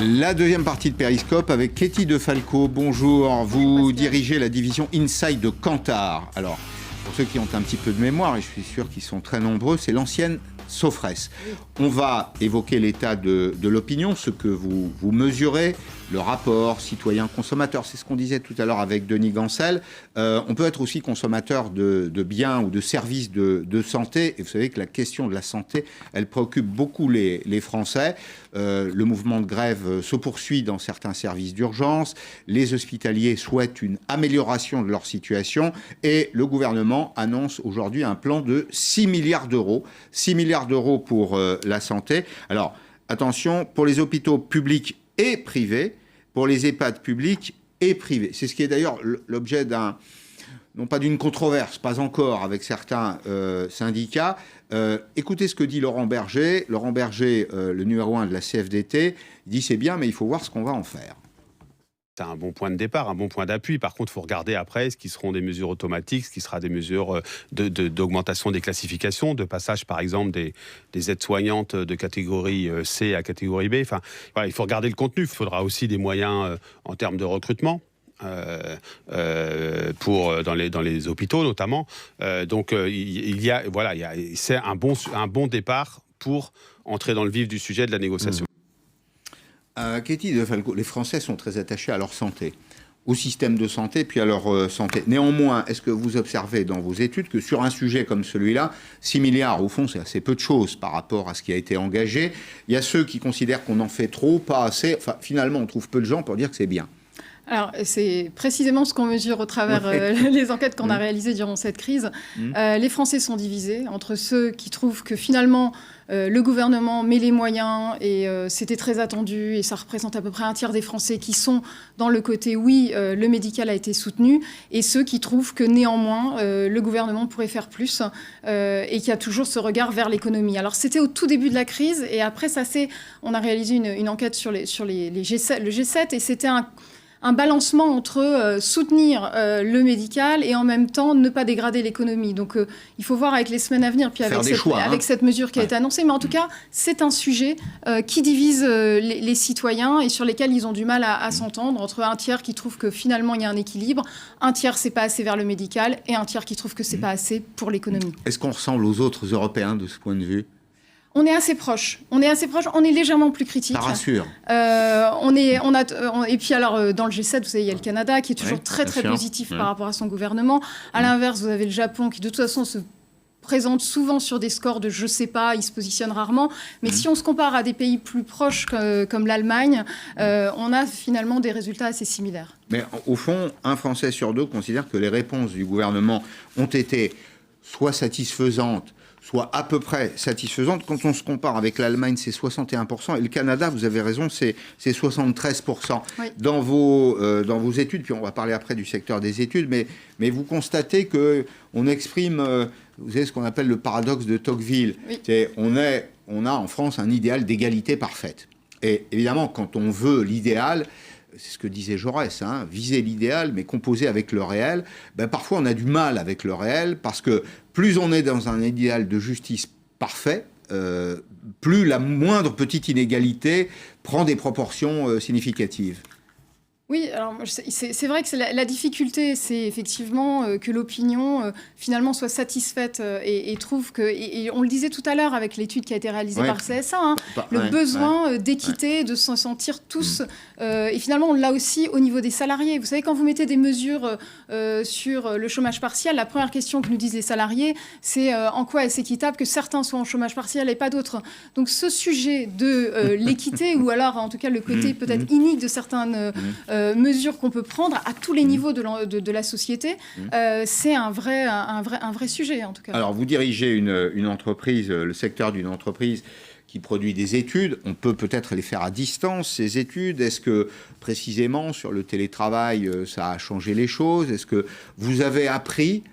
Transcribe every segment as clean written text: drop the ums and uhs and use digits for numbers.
La deuxième partie de Périscope avec Ketty Defalco. Bonjour, vous dirigez la division Inside de Kantar. Alors, pour ceux qui ont un petit peu de mémoire, et je suis sûr qu'ils sont très nombreux, c'est l'ancienne Sofres. On va évoquer l'état de l'opinion, ce que vous mesurez, le rapport citoyen-consommateur, c'est ce qu'on disait tout à l'heure avec Denis Gancel. On peut être aussi consommateur de biens ou de services de santé, et vous savez que la question de la santé, elle préoccupe beaucoup les Français. Le mouvement de grève se poursuit dans certains services d'urgence, les hospitaliers souhaitent une amélioration de leur situation, et le gouvernement annonce aujourd'hui un plan de 6 milliards d'euros. 6 milliards d'euros pour la santé. Alors, attention, pour les hôpitaux publics et privés, pour les EHPAD publics et privés. C'est ce qui est d'ailleurs l'objet non pas d'une controverse, pas encore, avec certains syndicats. Écoutez ce que dit Laurent Berger. Laurent Berger, le numéro 1 de la CFDT, il dit c'est bien, mais il faut voir ce qu'on va en faire. C'est un bon point de départ, un bon point d'appui. Par contre, il faut regarder après ce qui seront des mesures automatiques, ce qui sera des mesures d'augmentation des classifications, de passage, par exemple, des aides-soignantes de catégorie C à catégorie B. Enfin, voilà, il faut regarder le contenu. Il faudra aussi des moyens en termes de recrutement. Dans les hôpitaux notamment. C'est un bon départ pour entrer dans le vif du sujet de la négociation. Ketty Defalco, les Français sont très attachés à leur santé, au système de santé, puis à leur santé. Néanmoins, est-ce que vous observez dans vos études que sur un sujet comme celui-là, 6 milliards, au fond, c'est assez peu de choses par rapport à ce qui a été engagé. Il y a ceux qui considèrent qu'on en fait trop, pas assez. Enfin, finalement, on trouve peu de gens pour dire que c'est bien. Alors, c'est précisément ce qu'on mesure au travers les enquêtes qu'on a réalisées durant cette crise. Les Français sont divisés entre ceux qui trouvent que finalement, le gouvernement met les moyens et c'était très attendu et ça représente à peu près un tiers des Français qui sont dans le côté oui, le médical a été soutenu, et ceux qui trouvent que néanmoins, le gouvernement pourrait faire plus et qu'il y a toujours ce regard vers l'économie. Alors, c'était au tout début de la crise et après, on a réalisé une enquête sur le G7 et c'était un balancement entre soutenir le médical et en même temps ne pas dégrader l'économie. Donc il faut voir avec les semaines à venir, puis avec cette mesure qui a été annoncée. Mais en tout cas, c'est un sujet qui divise les citoyens et sur lesquels ils ont du mal à s'entendre, entre un tiers qui trouve que finalement il y a un équilibre, un tiers c'est pas assez vers le médical et un tiers qui trouve que c'est pas assez pour l'économie. Est-ce qu'on ressemble aux autres Européens de ce point de vue ? On est assez proche. On est légèrement plus critique. Ça rassure. Et puis alors, dans le G7, vous savez, il y a le Canada qui est toujours très positif par rapport à son gouvernement. À l'inverse, vous avez le Japon qui, de toute façon, se présente souvent sur des scores de je sais pas, il se positionne rarement. Mais si on se compare à des pays plus proches comme l'Allemagne, on a finalement des résultats assez similaires. Mais au fond, un Français sur deux considère que les réponses du gouvernement ont été soit satisfaisantes, soit à peu près satisfaisante. Quand on se compare avec l'Allemagne, c'est 61%, et le Canada, vous avez raison, c'est 73%. Oui. Dans vos études, puis on va parler après du secteur des études, mais vous constatez qu'on exprime, vous savez, ce qu'on appelle le paradoxe de Tocqueville. Oui. On a en France un idéal d'égalité parfaite. Et évidemment, quand on veut l'idéal, c'est ce que disait Jaurès, viser l'idéal, mais composer avec le réel, parfois on a du mal avec le réel, parce que plus on est dans un idéal de justice parfait, plus la moindre petite inégalité prend des proportions significatives. Oui, alors c'est vrai que la difficulté, c'est effectivement que l'opinion finalement soit satisfaite et trouve que, et on le disait tout à l'heure avec l'étude qui a été réalisée par CSA, le besoin d'équité, de s'en sentir tous, et finalement on l'a aussi au niveau des salariés. Vous savez, quand vous mettez des mesures sur le chômage partiel, la première question que nous disent les salariés, c'est en quoi est-ce équitable que certains soient en chômage partiel et pas d'autres. Donc ce sujet de l'équité, ou alors en tout cas le côté peut-être inique de certaines mesures qu'on peut prendre à tous les niveaux de la société, c'est un vrai sujet en tout cas. Alors vous dirigez une entreprise, le secteur d'une entreprise qui produit des études. On peut peut-être les faire à distance, ces études. Est-ce que précisément sur le télétravail, ça a changé les choses? Est-ce que vous avez appris,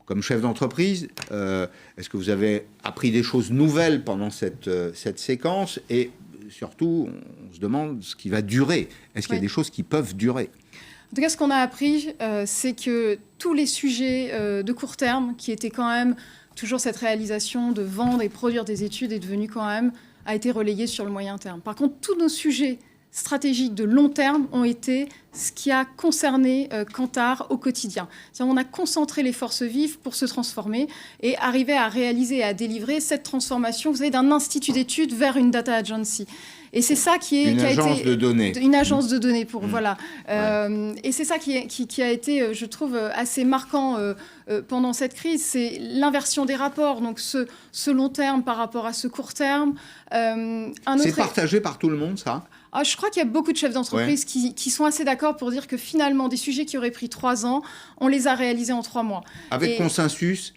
comme chef d'entreprise, est-ce que vous avez appris des choses nouvelles pendant cette séquence? Et surtout, on se demande ce qui va durer. Est-ce qu'il y a des choses qui peuvent durer? En tout cas, ce qu'on a appris, c'est que tous les sujets de court terme, qui étaient quand même toujours cette réalisation de vendre et produire des études, est devenu quand même, a été relayé sur le moyen terme. Par contre, tous nos sujets stratégiques de long terme ont été ce qui a concerné Kantar au quotidien. C'est-à-dire, on a concentré les forces vives pour se transformer et arriver à réaliser et à délivrer cette transformation, vous savez, d'un institut d'études vers une data agency. Et c'est ça qui est... Une agence de données. Une agence de données, pour... Voilà. Et c'est ça qui a été, je trouve, assez marquant pendant cette crise. C'est l'inversion des rapports. Donc, ce long terme par rapport à ce court terme. C'est partagé par tout le monde, ça ? Je crois qu'il y a beaucoup de chefs d'entreprise qui sont assez d'accord pour dire que finalement, des sujets qui auraient pris 3 ans, on les a réalisés en 3 mois. Avec consensus,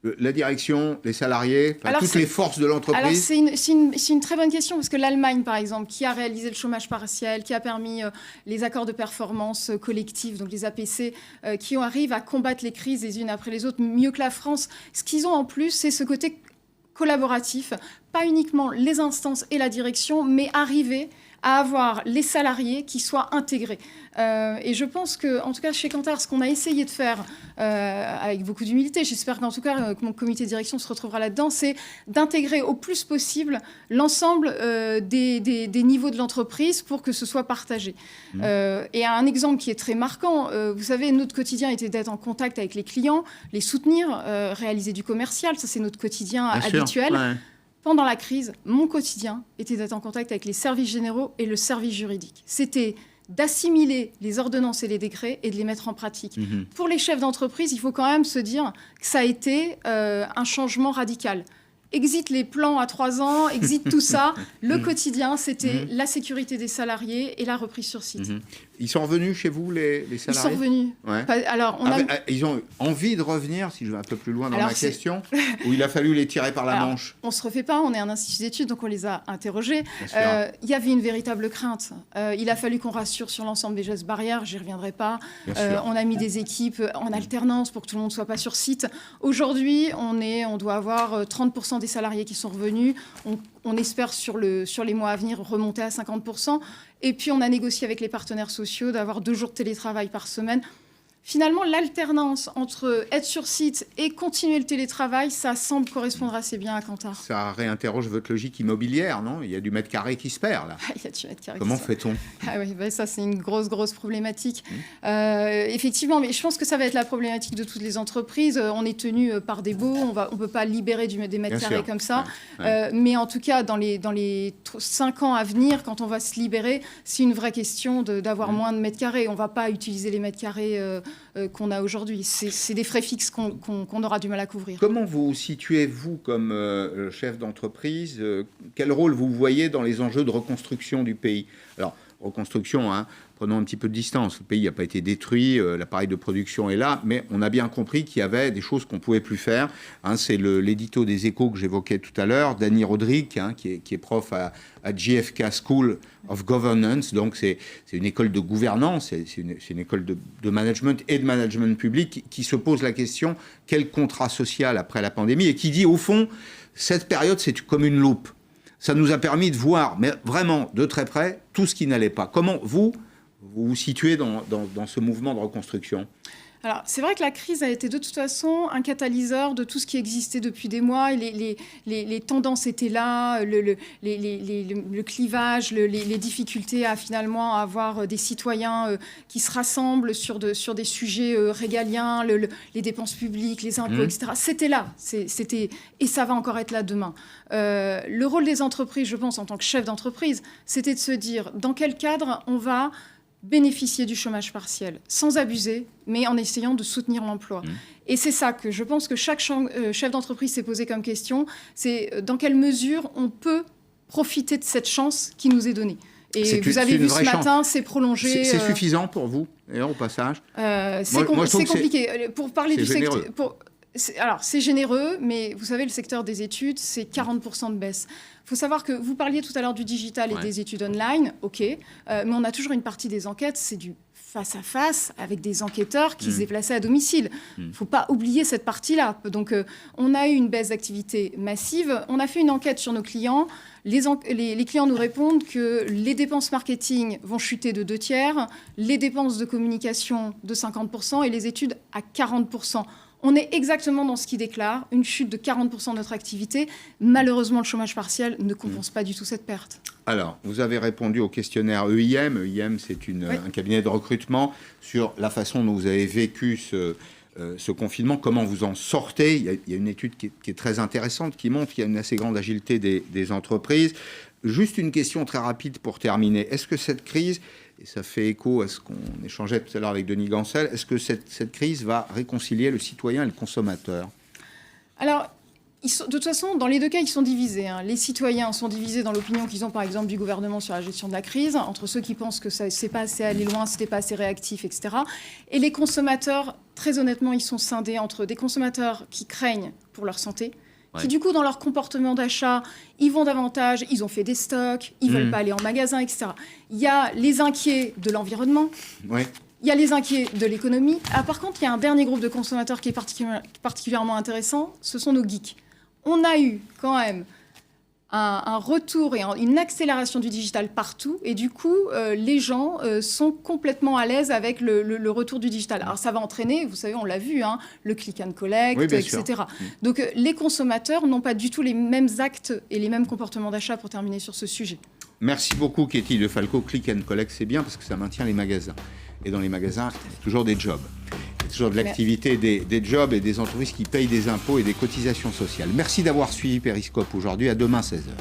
la direction, les salariés, toutes les forces de l'entreprise. Alors, c'est une très bonne question, parce que l'Allemagne, par exemple, qui a réalisé le chômage partiel, qui a permis les accords de performance collective, donc les APC, qui arrivent à combattre les crises les unes après les autres mieux que la France. Ce qu'ils ont en plus, c'est ce côté collaboratif, pas uniquement les instances et la direction, mais arriver à avoir les salariés qui soient intégrés. Et je pense que, en tout cas, chez Kantar, ce qu'on a essayé de faire avec beaucoup d'humilité, j'espère qu'en tout cas, que mon comité de direction se retrouvera là-dedans, c'est d'intégrer au plus possible l'ensemble des niveaux de l'entreprise pour que ce soit partagé. Et un exemple qui est très marquant, vous savez, notre quotidien était d'être en contact avec les clients, les soutenir, réaliser du commercial, ça c'est notre quotidien habituel. Ouais. Pendant la crise, mon quotidien était d'être en contact avec les services généraux et le service juridique. C'était d'assimiler les ordonnances et les décrets et de les mettre en pratique. Pour les chefs d'entreprise, il faut quand même se dire que ça a été un changement radical. Exit les plans à 3 ans, exit tout ça. Le quotidien, c'était la sécurité des salariés et la reprise sur site. Ils sont revenus chez vous, les salariés ? Ils sont revenus. Ouais. Alors, ils ont envie de revenir, si je vais un peu plus loin dans ma question, ou il a fallu les tirer par la manche ? On ne se refait pas, on est un institut d'études, donc on les a interrogés. Il y avait une véritable crainte. Il a fallu qu'on rassure sur l'ensemble des gestes barrières, j'y reviendrai pas. On a mis des équipes en alternance pour que tout le monde ne soit pas sur site. Aujourd'hui, on doit avoir 30% des salariés qui sont revenus. On espère sur les mois à venir remonter à 50%. Et puis on a négocié avec les partenaires sociaux d'avoir 2 jours de télétravail par semaine. Finalement, l'alternance entre être sur site et continuer le télétravail, ça semble correspondre assez bien à Kantar. Ça réinterroge votre logique immobilière, non ? Il y a du mètre carré qui se perd, là. Il y a du mètre carré. Comment fait-on ? Ça, c'est une grosse problématique. Effectivement, mais je pense que ça va être la problématique de toutes les entreprises. On est tenu par des baux, on ne peut pas libérer des mètres carrés comme ça. Mais en tout cas, dans les 5 ans à venir, quand on va se libérer, c'est une vraie question d'avoir moins de mètres carrés. On ne va pas utiliser les mètres carrés qu'on a aujourd'hui. C'est des frais fixes qu'on aura du mal à couvrir. Comment vous situez-vous comme chef d'entreprise ? Quel rôle vous voyez dans les enjeux de reconstruction du pays ? Alors, reconstruction, prenons un petit peu de distance. Le pays n'a pas été détruit, l'appareil de production est là, mais on a bien compris qu'il y avait des choses qu'on ne pouvait plus faire. C'est l'édito des Échos que j'évoquais tout à l'heure, Dany Rodrik, qui est prof à JFK School of Governance, donc c'est une école de gouvernance, c'est une école de management et de management public qui se pose la question, quel contrat social après la pandémie, et qui dit au fond, cette période c'est comme une loupe. Ça nous a permis de voir, mais vraiment de très près, tout ce qui n'allait pas. Comment vous vous situez dans ce mouvement de reconstruction ? Alors, c'est vrai que la crise a été de toute façon un catalyseur de tout ce qui existait depuis des mois. Les tendances étaient là, le clivage, les difficultés à finalement avoir des citoyens qui se rassemblent sur des sujets régaliens, les dépenses publiques, les impôts, etc. C'était là, et ça va encore être là demain. Le rôle des entreprises, je pense, en tant que chef d'entreprise, c'était de se dire dans quel cadre on va bénéficier du chômage partiel, sans abuser, mais en essayant de soutenir l'emploi. Et c'est ça que je pense que chaque chef d'entreprise s'est posé comme question, c'est dans quelle mesure on peut profiter de cette chance qui nous est donnée. Et vous avez vu ce matin, c'est prolongé. C'est suffisant pour vous, d'ailleurs, au passage C'est compliqué. Pour parler du secteur... Alors, c'est généreux, mais vous savez, le secteur des études, c'est 40% de baisse. Il faut savoir que vous parliez tout à l'heure du digital et des études online, ok, mais on a toujours une partie des enquêtes, c'est du face-à-face avec des enquêteurs qui se déplaçaient à domicile. Il ne faut pas oublier cette partie-là. Donc, on a eu une baisse d'activité massive. On a fait une enquête sur nos clients. Les clients nous répondent que les dépenses marketing vont chuter de 2/3, les dépenses de communication de 50% et les études à 40%. On est exactement dans ce qu'ils déclarent, une chute de 40% de notre activité. Malheureusement, le chômage partiel ne compense pas du tout cette perte. Alors, vous avez répondu au questionnaire EIM. EIM, c'est un cabinet de recrutement sur la façon dont vous avez vécu ce confinement, comment vous en sortez. Il y a une étude qui est très intéressante, qui montre qu'il y a une assez grande agilité des entreprises. Juste une question très rapide pour terminer. Est-ce que cette crise, et ça fait écho à ce qu'on échangeait tout à l'heure avec Denis Gancel, est-ce que cette crise va réconcilier le citoyen et le consommateur ? Alors, de toute façon, dans les deux cas, ils sont divisés. Les citoyens sont divisés dans l'opinion qu'ils ont, par exemple, du gouvernement sur la gestion de la crise, entre ceux qui pensent que ça c'est pas assez allé loin, c'était pas assez réactif, etc. Et les consommateurs, très honnêtement, ils sont scindés entre des consommateurs qui craignent pour leur santé, qui du coup, dans leur comportement d'achat, ils vont davantage, ils ont fait des stocks, ils veulent pas aller en magasin, etc. Il y a les inquiets de l'environnement. Il y a les inquiets de l'économie. Par contre, il y a un dernier groupe de consommateurs qui est particulièrement intéressant, ce sont nos geeks. On a eu quand même un retour et une accélération du digital partout. Et du coup, les gens sont complètement à l'aise avec le retour du digital. Alors ça va entraîner, vous savez, on l'a vu, le click and collect, etc. Donc les consommateurs n'ont pas du tout les mêmes actes et les mêmes comportements d'achat pour terminer sur ce sujet. Merci beaucoup, Katie De Falco. Click and collect, c'est bien parce que ça maintient les magasins. Et dans les magasins, il y a toujours des jobs. Il y a toujours de l'activité, des jobs et des entreprises qui payent des impôts et des cotisations sociales. Merci d'avoir suivi Périscope aujourd'hui. À demain, 16h.